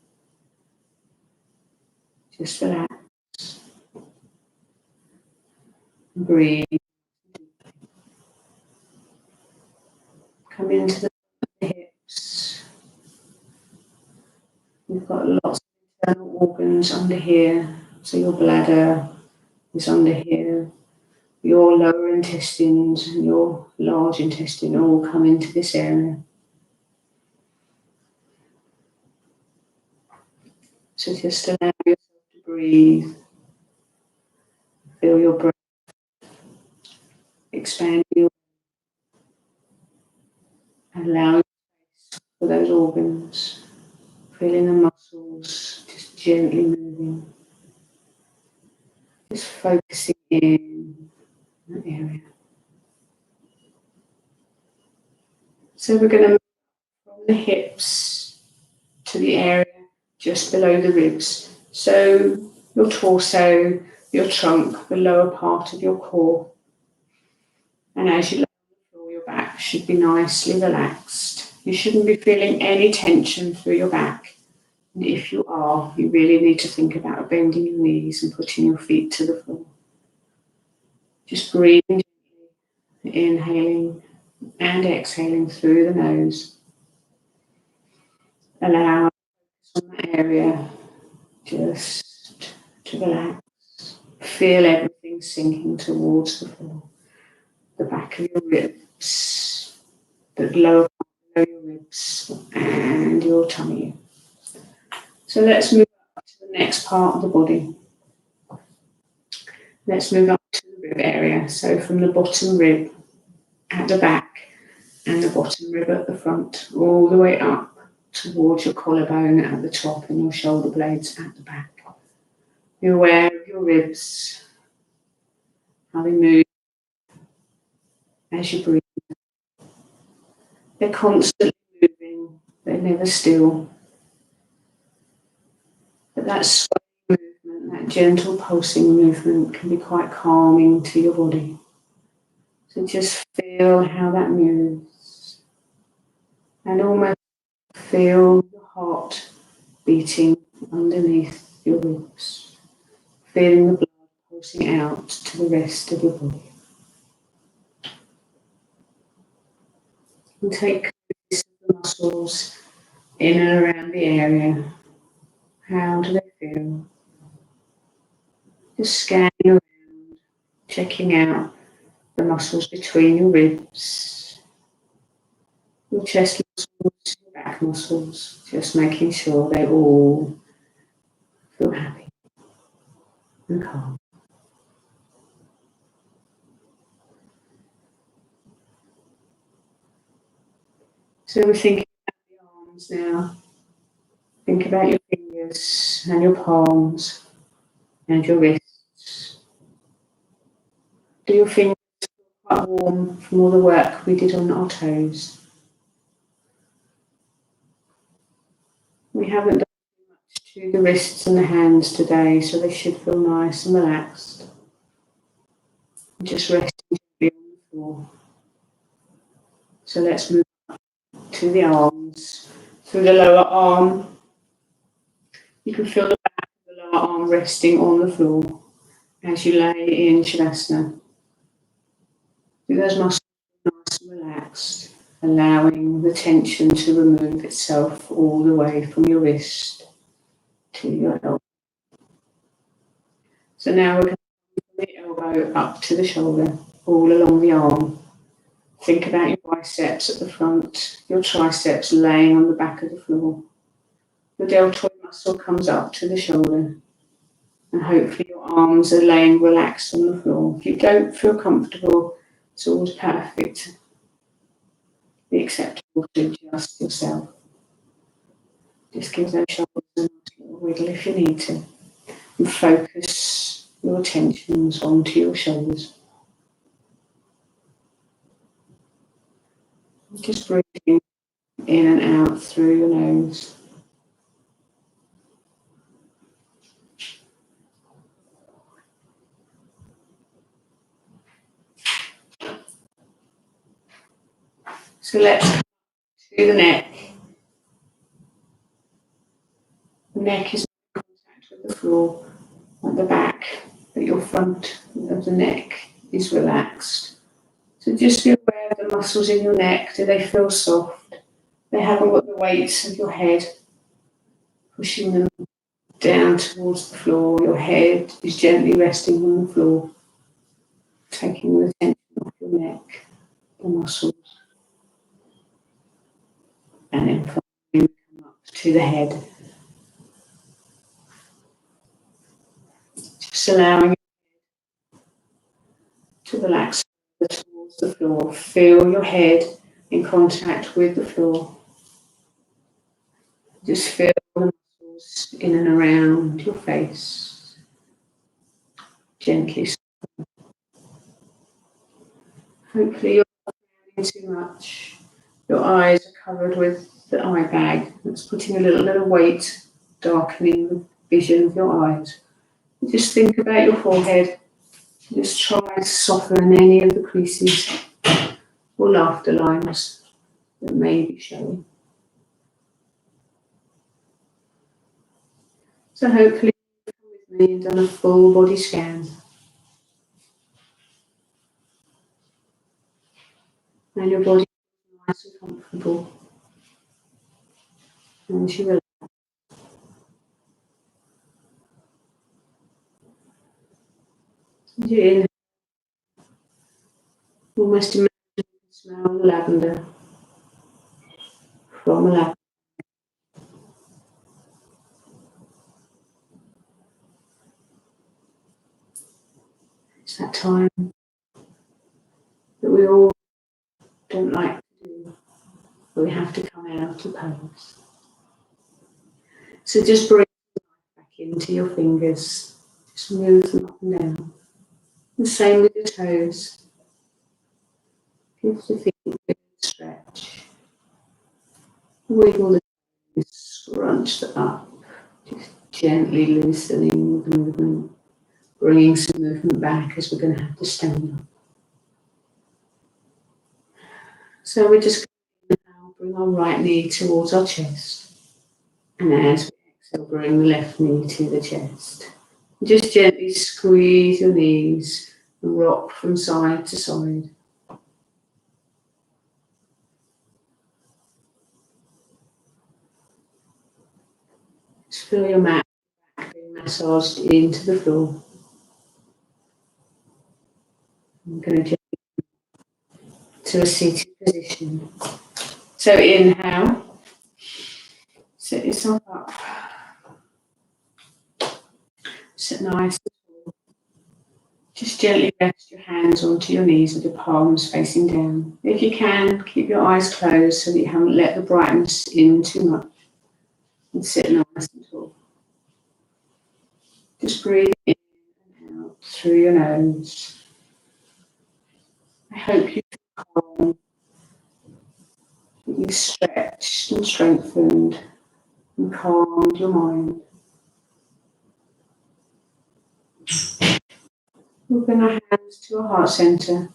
Just relax. Breathe. Come into the hips. You've got lots of internal organs under here. So your bladder is under here. Your lower intestines and your large intestine all come into this area. So just allow yourself to breathe. Feel your breath expanding your, allow for those organs. Feeling the muscles just gently moving. Just focusing in that area. So we're going to move from the hips to the area just below the ribs. So your torso, your trunk, the lower part of your core. And as you lie on the floor, your back should be nicely relaxed. You shouldn't be feeling any tension through your back. And if you are, you really need to think about bending your knees and putting your feet to the floor. Just breathing gently, inhaling and exhaling through the nose. Allow on that area just to relax. Feel everything sinking towards the floor. The back of your ribs, the lower part of your ribs, and your tummy. So let's move up to the next part of the body. Let's move up to the rib area. So from the bottom rib at the back and the bottom rib at the front, all the way up towards your collarbone at the top and your shoulder blades at the back. Be aware of your ribs, how they move as you breathe. They're constantly moving, they're never still. But that swaying movement, that gentle pulsing movement can be quite calming to your body. So just feel how that moves. And almost feel your heart beating underneath your ribs. Feeling the blood pulsing out to the rest of your body. And take notice of the muscles in and around the area. How do they feel? Just scanning around, checking out the muscles between your ribs, your chest muscles, your back muscles, just making sure they all feel happy and calm. So we're thinking about the arms now. Think about your fingers and your palms and your wrists. Do your fingers feel quite warm from all the work we did on our toes? We haven't done much to the wrists and the hands today, so they should feel nice and relaxed. Just resting gently on the floor. So let's move up to the arms. Through the lower arm, you can feel the back of the lower arm resting on the floor as you lay in Shavasana. With those muscles nice and relaxed, allowing the tension to remove itself all the way from your wrist to your elbow. So now we're going to from the elbow up to the shoulder, all along the arm. Think about your biceps at the front, your triceps laying on the back of the floor. The deltoid muscle comes up to the shoulder, and hopefully your arms are laying relaxed on the floor. If you don't feel comfortable, it's always perfect. Be acceptable to adjust yourself. Just give those shoulders a nice little wiggle if you need to, and focus your attentions onto your shoulders. Just breathing in and out through your nose. So let's come to the neck. The neck is in contact with the floor at the back, but your front of the neck is relaxed. So just be aware of the muscles in your neck. Do they feel soft? They haven't got the weight of your head pushing them down towards the floor. Your head is gently resting on the floor, taking the tension off your neck, the muscles. And then finally we come up to the head. Just allowing you to relax towards the floor. Feel your head in contact with the floor. Just feel the muscles in and around your face. Gently. Hopefully you're not feeling too much. Your eyes are covered with the eye bag. That's putting a little bit of weight, darkening the vision of your eyes. Just think about your forehead. Just try to soften any of the creases or laughter lines that may be showing. So hopefully you've come with me and done a full body scan. And your body is nice and comfortable. And you relax. You inhale, almost imagine you can smell the lavender from a lavender. It's that time that we all don't like to do, but we have to come out of pose. So just bring the knife back into your fingers. Just move them up and down. The same with your toes. Give the feet a bit of stretch. Wiggle the toes, scrunch them up. Just gently loosening the movement. Bringing some movement back as we're going to have to stand up. So we're just going to now bring our right knee towards our chest. And as we exhale, bring the left knee to the chest. Just gently squeeze your knees and rock from side to side. Just feel your mat being massaged into the floor. I'm going to jump to a seated position. So inhale, sit yourself up. Sit nice and tall. Just gently rest your hands onto your knees with your palms facing down. If you can, keep your eyes closed so that you haven't let the brightness in too much. And sit nice and tall. Just breathe in and out through your nose. I hope you feel calm, that you've stretched and strengthened and calmed your mind. We'll bring our hands to our heart center.